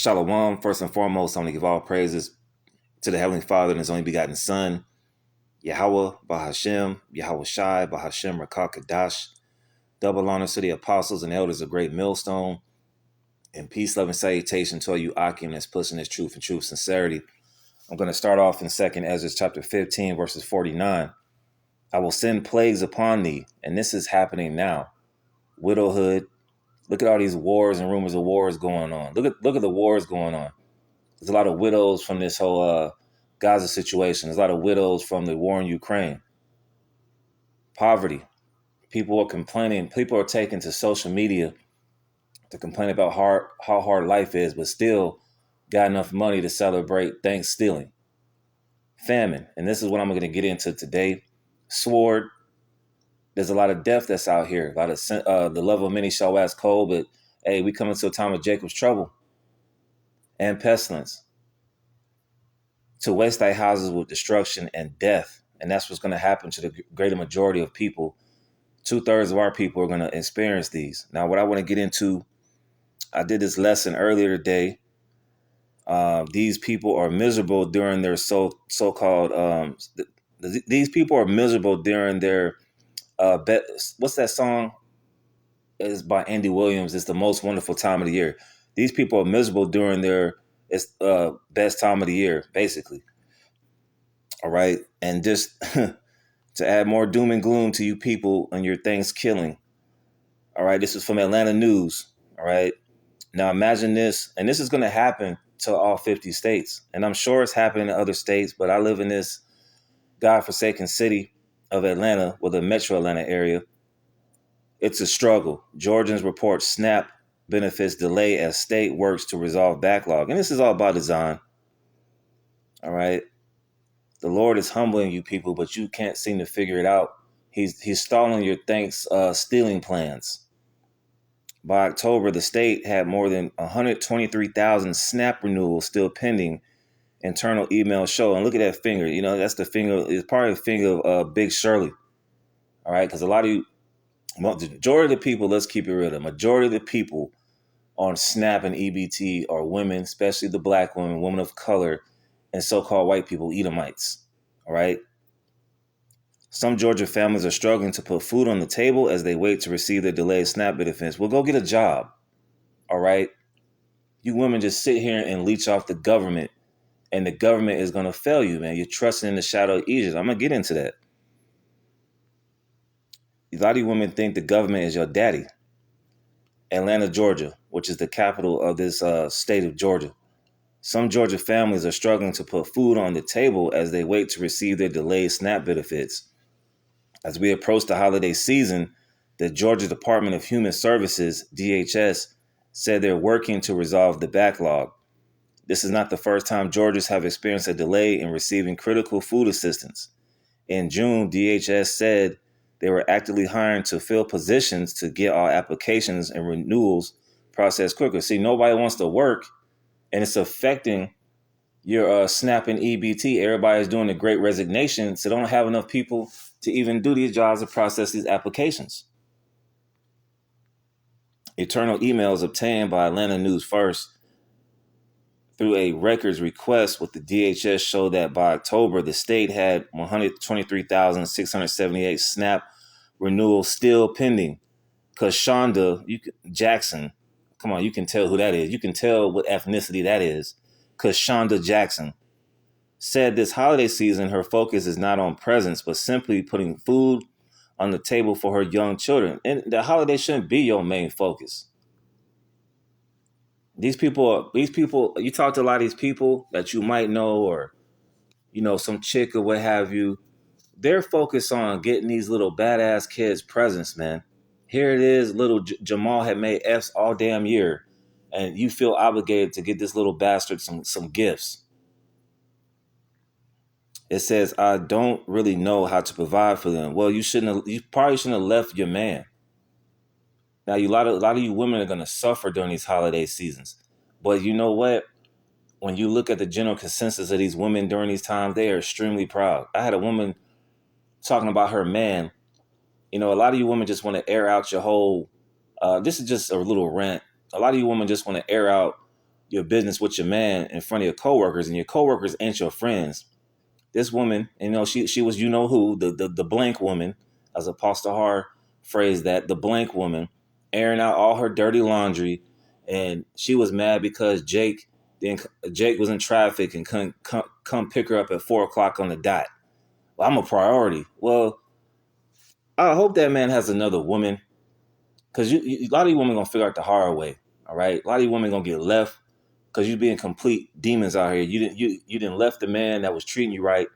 Shalom, first and foremost, I want to give all praises to the Heavenly Father and His only begotten Son, Yahweh, Bahashem, Yahweh Shai, Bahashem, Rakah Kadash. Double honors to the apostles and elders of Great Millstone, and peace, love, and salutation to all you Akim that's pushing this truth and truth sincerity. I'm going to start off in 2nd Ezra chapter 15, verses 49. I will send plagues upon thee, and this is happening now. Widowhood. Look at all these wars and rumors of wars going on. Look at the wars going on. There's a lot of widows from this whole Gaza situation. There's a lot of widows from the war in Ukraine. Poverty. People are complaining. People are taking to social media to complain about how hard life is, but still got enough money to celebrate Thanksgiving. Famine. And this is what I'm going to get into today. Sword. There's a lot of death that's out here. A lot of the love of many shall wax cold, but hey, we come into a time of Jacob's trouble and pestilence. To waste thy houses with destruction and death. And that's what's going to happen to the greater majority of people. 2/3 of our people are going to experience these. Now, what I want to get into, I did this lesson earlier today. These people are miserable during their so-called, these people are miserable during their, what's that song? It's by Andy Williams. It's the most wonderful time of the year. These people are miserable during their best time of the year, basically. All right. And just to add more doom and gloom to you people on your Thanksgiving. All right. This is from Atlanta News. All right. Now imagine this, and this is going to happen to all 50 states. And I'm sure it's happening in other states, but I live in this godforsaken city of Atlanta, or the metro Atlanta area. It's a struggle. Georgians report SNAP benefits delay as state works to resolve backlog. And this is all by design. All right. The Lord is humbling you people, but you can't seem to figure it out. He's stalling your stealing plans. By October, the state had more than 123,000 SNAP renewals still pending, internal emails show. And look at that finger. You know, that's the finger. It's probably the finger of Big Shirley. All right. Because a lot of you, well, the majority of the people, let's keep it real. The majority of the people on SNAP and EBT are women, especially the black women, women of color, and so-called white people, Edomites. All right. Some Georgia families are struggling to put food on the table as they wait to receive their delayed SNAP benefits. Well, go get a job. All right. You women just sit here and leech off the government, and the government is going to fail you, man. You're trusting in the shadow of Egypt. I'm going to get into that. A lot of you women think the government is your daddy. Atlanta, Georgia, which is the capital of this state of Georgia. Some Georgia families are struggling to put food on the table as they wait to receive their delayed SNAP benefits. As we approach the holiday season, the Georgia Department of Human Services, DHS, said they're working to resolve the backlog. This is not the first time Georgians have experienced a delay in receiving critical food assistance. In June, DHS said they were actively hiring to fill positions to get all applications and renewals processed quicker. See, nobody wants to work, and it's affecting your SNAP and EBT. Everybody's doing the great resignation, so they don't have enough people to even do these jobs and process these applications. Internal emails obtained by Atlanta News First through a records request with the DHS show that by October, the state had 123,678 SNAP renewals still pending. Kashonda Jackson, come on, you can tell who that is. You can tell what ethnicity that is. Kashonda Jackson said this holiday season, her focus is not on presents, but simply putting food on the table for her young children. And the holiday shouldn't be your main focus. These people, you talk to a lot of these people that you might know, or, you know, some chick or what have you, they're focused on getting these little badass kids presents, man. Here it is, little Jamal had made F's all damn year, and you feel obligated to get this little bastard some gifts. It says, I don't really know how to provide for them. Well, you probably shouldn't have left your man. Now, a lot of you women are going to suffer during these holiday seasons. But you know what? When you look at the general consensus of these women during these times, they are extremely proud. I had a woman talking about her man. You know, a lot of you women just want to air out your whole, this is just a little rant. A lot of you women just want to air out your business with your man in front of your coworkers, and your coworkers ain't your friends. This woman, she was who, the blank woman, as Apostle Har phrased that, the blank woman, airing out all her dirty laundry, and she was mad because Jake was in traffic and couldn't come pick her up at 4 o'clock on the dot. Well, I'm a priority. Well, I hope that man has another woman, because a lot of you women gonna figure out the hard way. All right, a lot of you women gonna get left because you being complete demons out here. You didn't left the man that was treating you right.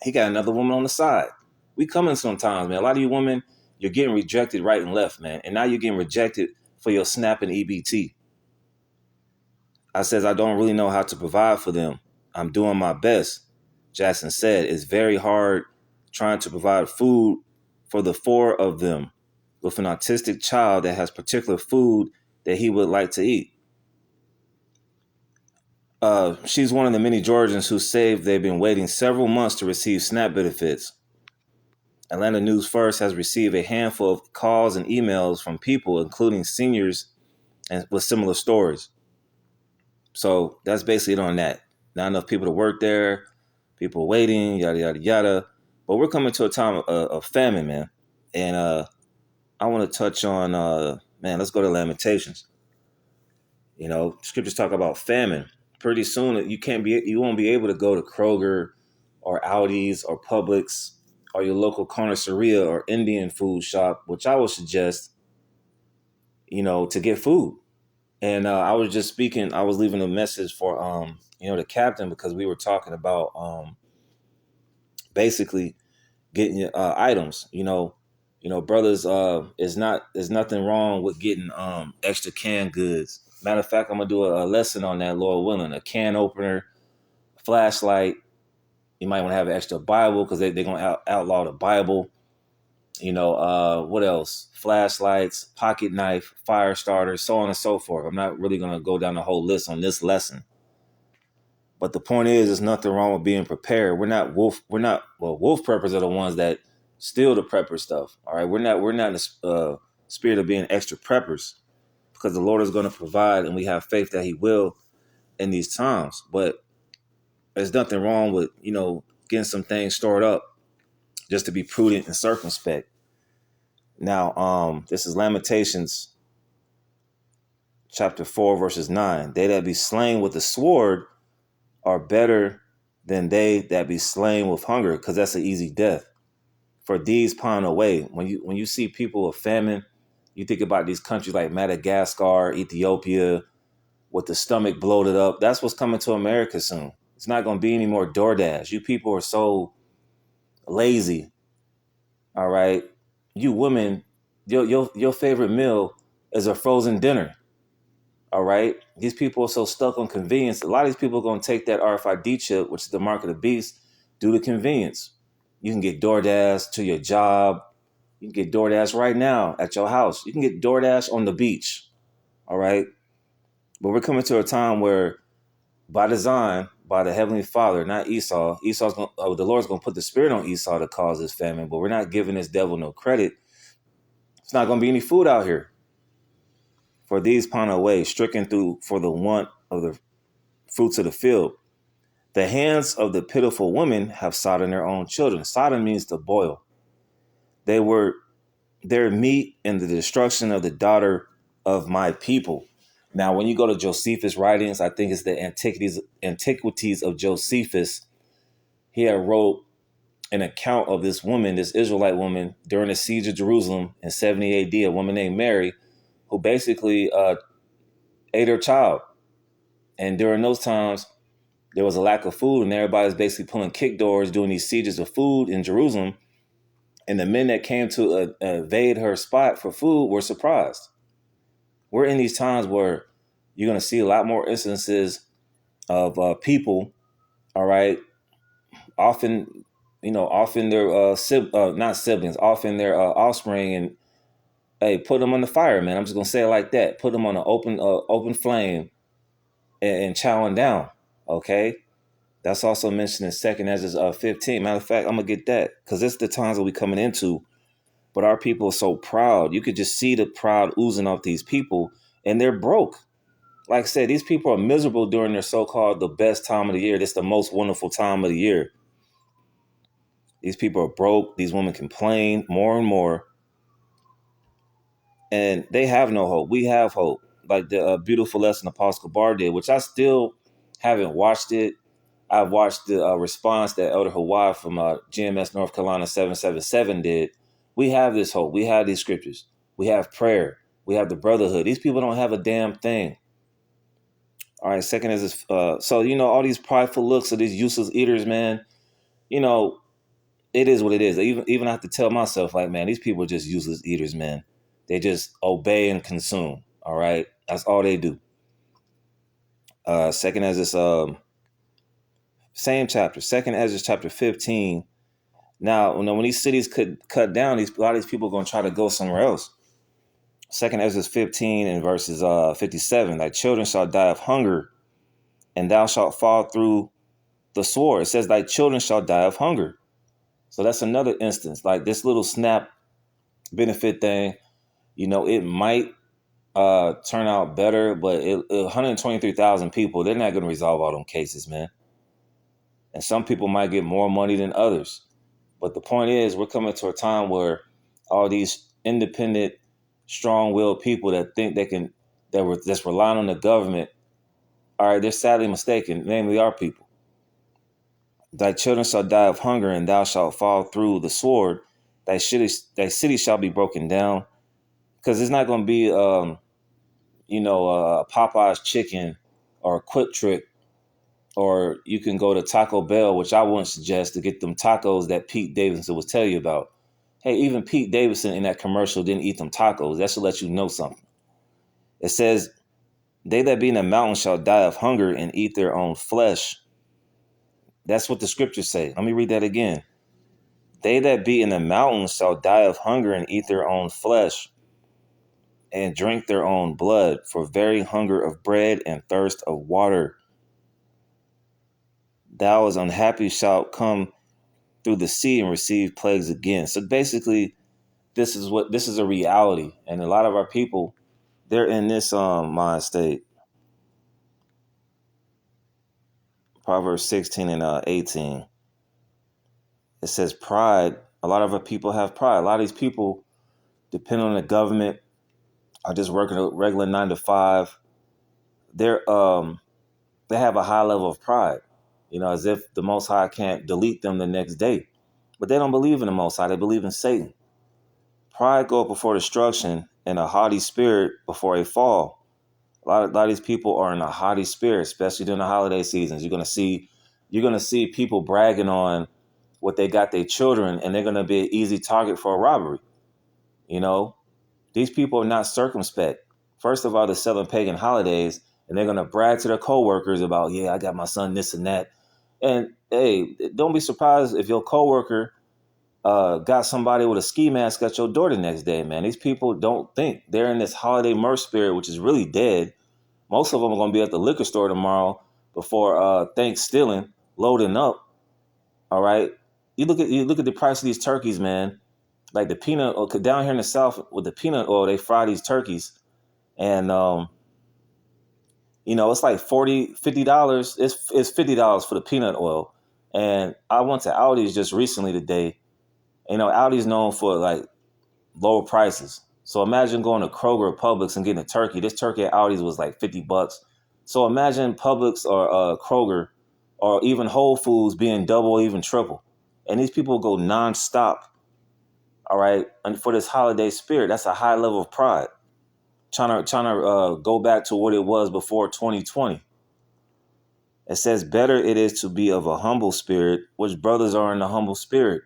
He got another woman on the side. We coming sometimes, man. A lot of you women, you're getting rejected right and left, man. And now you're getting rejected for your snapping EBT. I says, I don't really know how to provide for them. I'm doing my best. Jackson said, it's very hard trying to provide food for the four of them with an autistic child that has particular food that he would like to eat. She's one of the many Georgians who say they've been waiting several months to receive SNAP benefits. Atlanta News First has received a handful of calls and emails from people, including seniors, and with similar stories. So that's basically it on that. Not enough people to work there, people waiting, yada, yada, yada. But we're coming to a time of famine, man. And I want to touch on, let's go to Lamentations. Scriptures talk about famine. Pretty soon you won't be able to go to Kroger or Aldi's or Publix or your local carniceria or Indian food shop, which I would suggest, to get food. And I was leaving a message for, the captain, because we were talking about basically getting items, brothers, there's nothing wrong with getting extra canned goods. Matter of fact, I'm going to do a lesson on that, Lord willing, a can opener, flashlight. You might want to have an extra Bible, because they're going to outlaw the Bible. What else? Flashlights, pocket knife, fire starters, so on and so forth. I'm not really going to go down the whole list on this lesson. But the point is, there's nothing wrong with being prepared. Wolf preppers are the ones that steal the prepper stuff. All right. We're not in the spirit of being extra preppers, because the Lord is going to provide, and we have faith that he will in these times. But there's nothing wrong with, getting some things stored up just to be prudent and circumspect. Now, this is Lamentations chapter 4, verses 9. They that be slain with the sword are better than they that be slain with hunger, because that's an easy death. For these pine away. When you see people of famine, you think about these countries like Madagascar, Ethiopia, with the stomach bloated up. That's what's coming to America soon. It's not going to be any more DoorDash. You people are so lazy. All right. You women, your favorite meal is a frozen dinner. All right. These people are so stuck on convenience. A lot of these people are going to take that RFID chip, which is the mark of the beast, due to convenience. You can get DoorDash to your job. You can get DoorDash right now at your house. You can get DoorDash on the beach. All right. But we're coming to a time where, by design, by the Heavenly Father, not Esau, the Lord's going to put the spirit on Esau to cause this famine, but we're not giving this devil no credit. It's not going to be any food out here. For these pine away, stricken through for the want of the fruits of the field. The hands of the pitiful women have sodden their own children. Sodden means to boil. They were their meat in the destruction of the daughter of my people. Now, when you go to Josephus' writings, I think it's the Antiquities of Josephus. He had wrote an account of this woman, this Israelite woman, during the siege of Jerusalem in 70 AD, a woman named Mary, who basically ate her child. And during those times, there was a lack of food, and everybody's basically pulling kick doors, doing these sieges of food in Jerusalem. And the men that came to invade her spot for food were surprised. We're in these times where you're going to see a lot more instances of people, all right, often their not siblings, often their offspring, and hey, put them on the fire, man. I'm just going to say it like that. Put them on an open flame and chow them down, okay? That's also mentioned in 2 Ezra 15. Matter of fact, I'm going to get that, because it's the times that we're coming into. But our people are so proud. You could just see the pride oozing off these people, and they're broke. Like I said, these people are miserable during their so-called the best time of the year. This the most wonderful time of the year. These people are broke. These women complain more and more, and they have no hope. We have hope. Like the beautiful lesson Apostle Bar did, which I still haven't watched it. I've watched the response that Elder Hawaii from GMS North Carolina 777 did. We have this hope. We have these scriptures. We have prayer. We have the brotherhood. These people don't have a damn thing. All right, second is this. So, all these prideful looks of these useless eaters, man, you know, it is what it is. Even I have to tell myself, like, man, these people are just useless eaters, man. They just obey and consume. All right. That's all they do. Second as this same chapter, second Ezra chapter 15. Now, when these cities could cut down, a lot of these people are going to try to go somewhere else. Second Ezra 15 and verses 57. Thy children shall die of hunger, and thou shalt fall through the sword. It says, thy children shall die of hunger. So that's another instance. Like this little SNAP benefit thing, it might turn out better, but 123,000 people, they're not going to resolve all them cases, man. And some people might get more money than others. But the point is, we're coming to a time where all these independent, strong-willed people that think that's relying on the government, all right, they're sadly mistaken, namely our people. Thy children shall die of hunger, and thou shalt fall through the sword. Thy city shall be broken down. Because it's not going to be, Popeye's chicken or a Quick Trip, or you can go to Taco Bell, which I wouldn't suggest, to get them tacos that Pete Davidson was telling you about. Hey, even Pete Davidson in that commercial didn't eat them tacos. That should let you know something. It says, they that be in the mountain shall die of hunger and eat their own flesh. That's what the scriptures say. Let me read that again. They that be in the mountains shall die of hunger and eat their own flesh and drink their own blood, for very hunger of bread and thirst of water. Thou as unhappy shalt come through the sea and receive plagues again. So basically, this is a reality. And a lot of our people, they're in this mind state. Proverbs 16 and 18. It says pride. A lot of our people have pride. A lot of these people depend on the government, are just working a regular 9 to 5. They have a high level of pride, as if the Most High can't delete them the next day. But they don't believe in the Most High. They believe in Satan. Pride goeth before destruction, and a haughty spirit before a fall. A lot of these people are in a haughty spirit, especially during the holiday seasons. You're gonna see people bragging on what they got their children, and they're gonna be an easy target for a robbery. These people are not circumspect. First of all, they're selling pagan holidays, and they're gonna brag to their coworkers about, yeah, I got my son this and that. And hey, don't be surprised if your coworker got somebody with a ski mask at your door the next day, man. These people don't think. They're in this holiday mirth spirit, which is really dead. Most of them are going to be at the liquor store tomorrow before Thanksgiving, loading up. All right. You look at the price of these turkeys, man. Like the peanut oil, down here in the South with the peanut oil, they fry these turkeys. And, it's like $50. It's $50 for the peanut oil. And I went to Aldi's just recently today. Aldi's known for like lower prices. So imagine going to Kroger or Publix and getting a turkey. This turkey at Aldi's was like $50. So imagine Publix or Kroger or even Whole Foods being double or even triple. And these people go nonstop. All right. And for this holiday spirit, that's a high level of pride. Trying to go back to what it was before 2020. It says, better it is to be of a humble spirit, which brothers are in the humble spirit.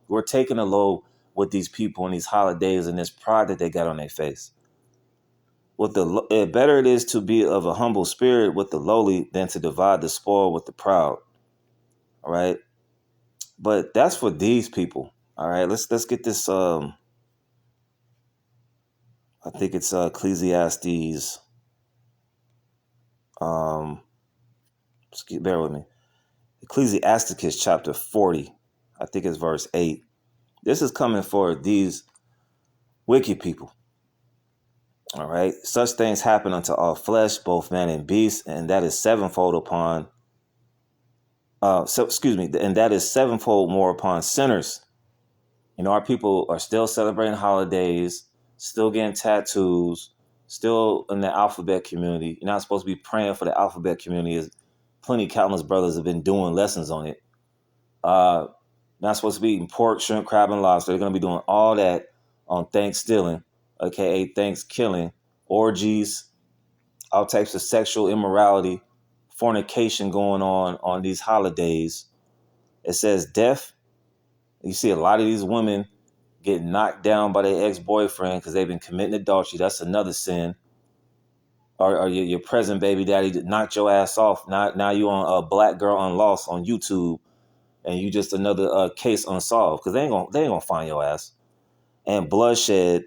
We're taking a low with these people in these holidays and this pride that they got on their face. Better it is to be of a humble spirit with the lowly than to divide the spoil with the proud. All right. But that's for these people. All right. Let's get this. I think it's Ecclesiastes. Bear with me. Ecclesiasticus chapter 40. I think it's verse 8. This is coming for these wicked people. All right. Such things happen unto all flesh, both man and beast, and that is sevenfold upon and that is sevenfold more upon sinners. Our people are still celebrating holidays, still getting tattoos, still in the alphabet community. You're not supposed to be praying for the alphabet community, as plenty countless brothers have been doing lessons on it. Not supposed to be eating pork, shrimp, crab, and lobster. They're going to be doing all that on Thanksgiving, aka Thanksgiving, orgies, all types of sexual immorality, fornication going on these holidays. It says death. You see a lot of these women get knocked down by their ex-boyfriend because they've been committing adultery. That's another sin. Or your present baby daddy knocked your ass off. Now you on a Black Girl Unlost on YouTube, and you just another case unsolved because they ain't gonna find your ass. And bloodshed,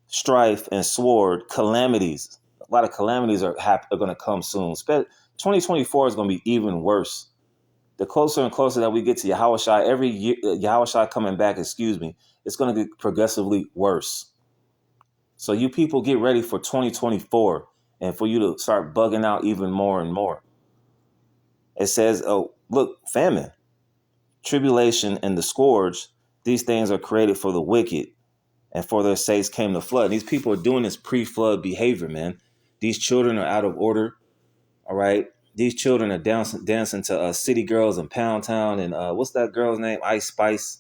strife, and sword calamities. A lot of calamities are going to come soon. 2024 is going to be even worse. The closer and closer that we get to Yahushua, every year, Yahushua coming back, it's going to get progressively worse. So you people get ready for 2024 and for you to start bugging out even more and more. It says, oh, look, famine, tribulation, and the scourge, these things are created for the wicked, and for their sakes came the flood. These people are doing this pre-flood behavior, man. These children are out of order, all right? These children are dancing to City Girls in Pound Town and what's that girl's name? Ice Spice.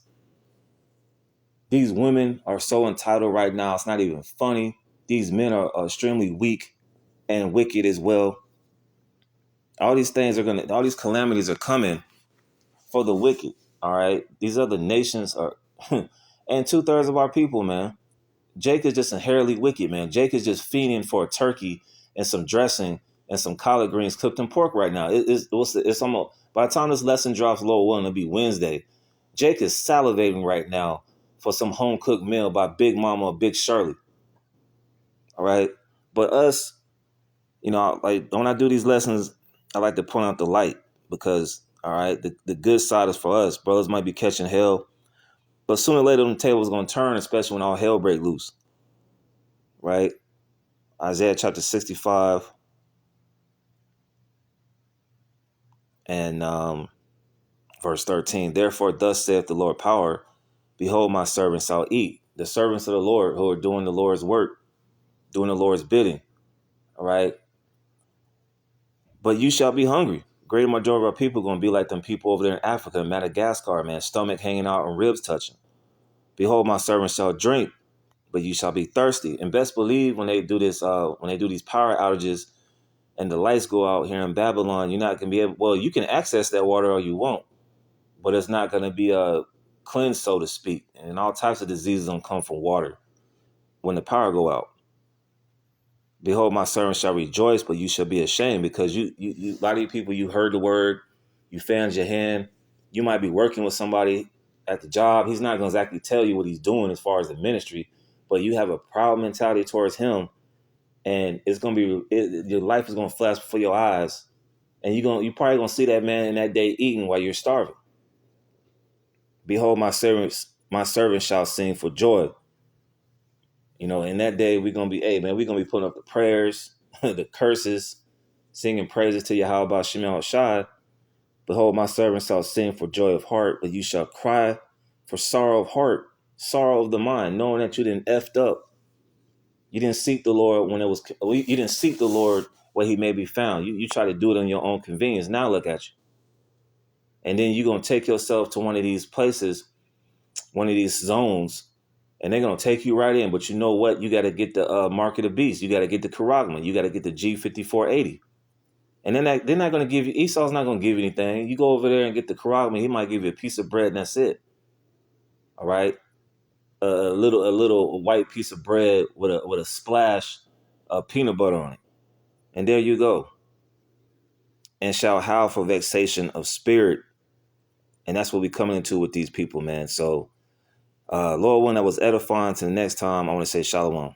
These women are so entitled right now. It's not even funny. These men are extremely weak and wicked as well. All these calamities are coming for the wicked, all right? These other nations are, and 2/3 of our people, man. Jake is just inherently wicked, man. Jake is just fiending for a turkey and some dressing and some collard greens cooked in pork right now. It's almost, by the time this lesson drops, Lord willing, it'll be Wednesday. Jake is salivating right now for some home cooked meal by Big Mama or Big Shirley. All right. But us, like when I do these lessons, I like to point out the light because, all right, the good side is for us. Brothers might be catching hell, but sooner or later the table is going to turn, especially when all hell break loose. Right? Isaiah chapter 65 and verse 13. Therefore, thus saith the Lord power, behold, my servants shall eat. The servants of the Lord who are doing the Lord's work, doing the Lord's bidding. All right. But you shall be hungry. Greater majority of our people are going to be like them people over there in Africa, Madagascar, man, stomach hanging out and ribs touching. Behold, my servants shall drink, but you shall be thirsty. And best believe when they do this, when they do these power outages and the lights go out here in Babylon, you're not going to be able, well, you can access that water all you want, but it's not going to be cleansed, so to speak. And all types of diseases don't come from water when the power go out. Behold, my servant shall rejoice, but you shall be ashamed because you a lot of you people, you heard the word, you fanned your hand. You might be working with somebody at the job. He's not going to exactly tell you what he's doing as far as the ministry, but you have a proud mentality towards him, and it's going to be your life is going to flash before your eyes, and you probably going to see that man in that day eating while you're starving. Behold, my servant shall sing for joy. In that day, we're going to be, hey, man, we're going to be putting up the prayers, the curses, singing praises to Yahweh Shema Shai. Behold, my servant shall sing for joy of heart, but you shall cry for sorrow of heart, sorrow of the mind, knowing that you didn't effed up. You didn't seek the Lord you didn't seek the Lord where he may be found. You try to do it on your own convenience. Now look at you. And then you're going to take yourself to one of these places, one of these zones, and they're going to take you right in. But you know what? You got to get the Mark of the Beast. You got to get the Karagman. You got to get the G5480. And then they're not going to give you, Esau's not going to give you anything. You go over there and get the Karagman. He might give you a piece of bread and that's it. All right. A little white piece of bread with a splash of peanut butter on it. And there you go. And shall howl for vexation of spirit. And that's what we're coming into with these people, man. So, Lord, one that was edifying. To the next time, I want to say shalom.